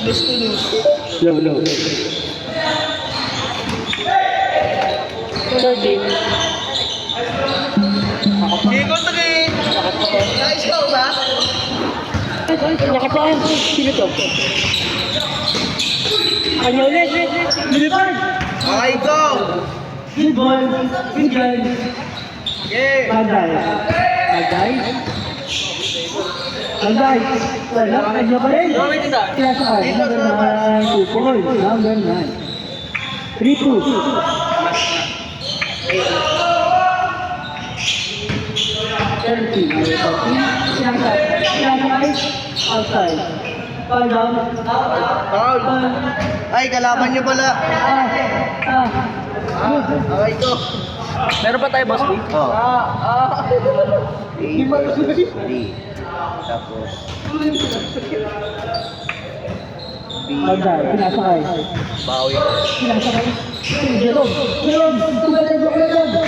Low, low. 13. Chico, tagi! Nice go ba? Nakapaan. Sino to? Kanya ulit. Lilipad. Okay, go! Good ball. Good gun. Okay! Bagay. Wala. Kanya pa rin. Kaya sa akin. Number 9. 2 points. Number 9. 3-2. 30. Outside. Fall down. Foul! Ay, kalaban nyo pala! Okay, go! Meron pa tayo, boss? Oh. Three. Tapos... Outside. Pinasakay. Bawi. Pinasakay. Jerome. Tugal na Jerome.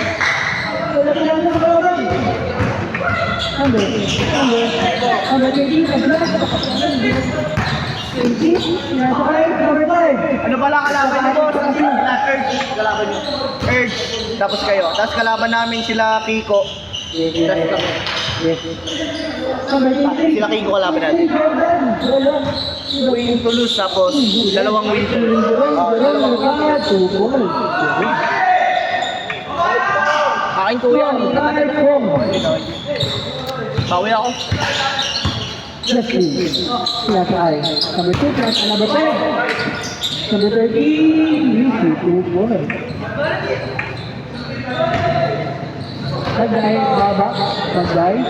Wala pinasakay. Number 20. Number 5. Ano pala kalaban nyo, boss? Urge. Kalaban nyo. Urge. Tapos kayo. Tapos kalaban namin sila Kiko. Yes. Number 23. Sila Kiko kalaban natin. Win to lose. Tapos dalawang win to lose. Akin kuya. Bawi ako. Plus I. Number 2 plus number 10. Number 13. Easy. 2 points. Magday. Baba. Magday.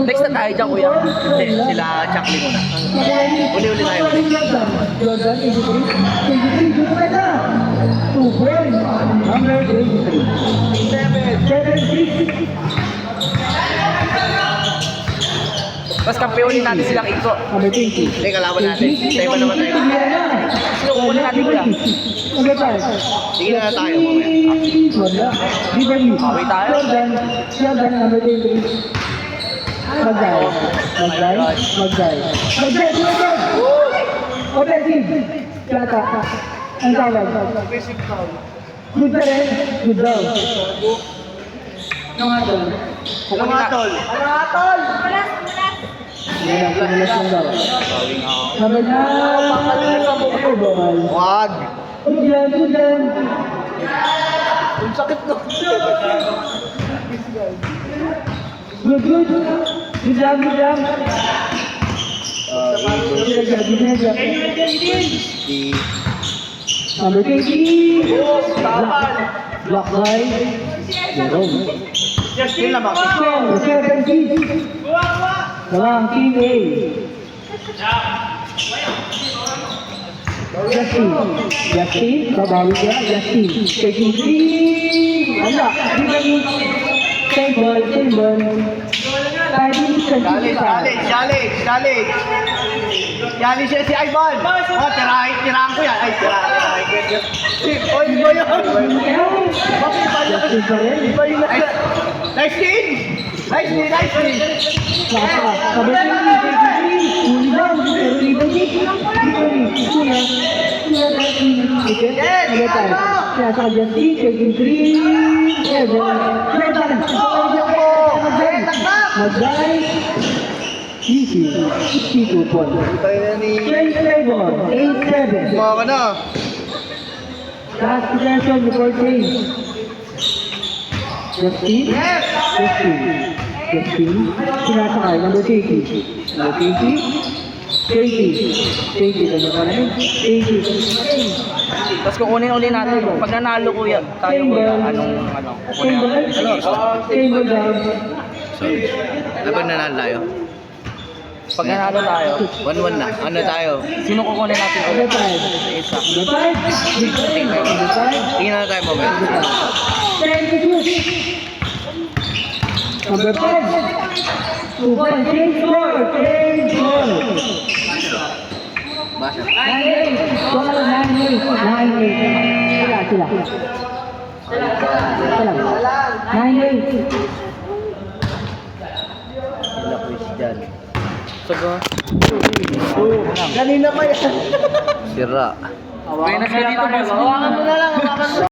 Next na tayo dyan, kuya. Hindi, sila Chuckly muna. Uli-uli tayo. Jordan, 83. 2 points. Number 83. 7-3. Tapos kampeonin natin sila Kiko. Number 20. Hindi, kalaban natin. Tayo ba naman tayo? Sino kukunin natin, kuya? Number 5. Sige na tayo mamaya. Wala. Beverly. Bawi tayo. Jordan, number 23. Magday. Offensive. Yata. Ang tawag. Good pa rin. Good daw. Nangatol. Lumatol! Kumulas lang daw. Sabi na. Wag! Good yan. Ang sakit no! Good. Good job. Number 20. Block by Jerome. Yun lamang. 7-6. Walang team A. Justin. Babawi niya. Justin. Taking 3. Wala. Same ball. Challenge! Challenge siya si Ivan! Oh, tirahan ko yan! Ay, tirahan. Oy, iba yan! Justin pa rin. Iba yun! Nice team! Sabi niya, huli lang. Pero iba Kaya sa Justin, taking 3. Magday. Easy. 62 points. Tayo na ni... Trade Flavor, 8-7. Mga ka na! Last possession before change. Justin. Sinasakay. Number 80. Tapos kukunin uli natin. Pag nanalo kuya, tayo kuya, anong kukunin natin? Sorry. Laban na tayo. Pag nanalo tayo, 1-1 na. Ano tayo? sino kukunin natin ulit? Sa isa. Tingnan na tayo mamaya. Number 5. 2.8 score. Basa. 9-8. Sila. Ito lang. 9-8. yan. Saga. Kanina pa yan. Sira. Hawakan mo na lang, hawakan mo.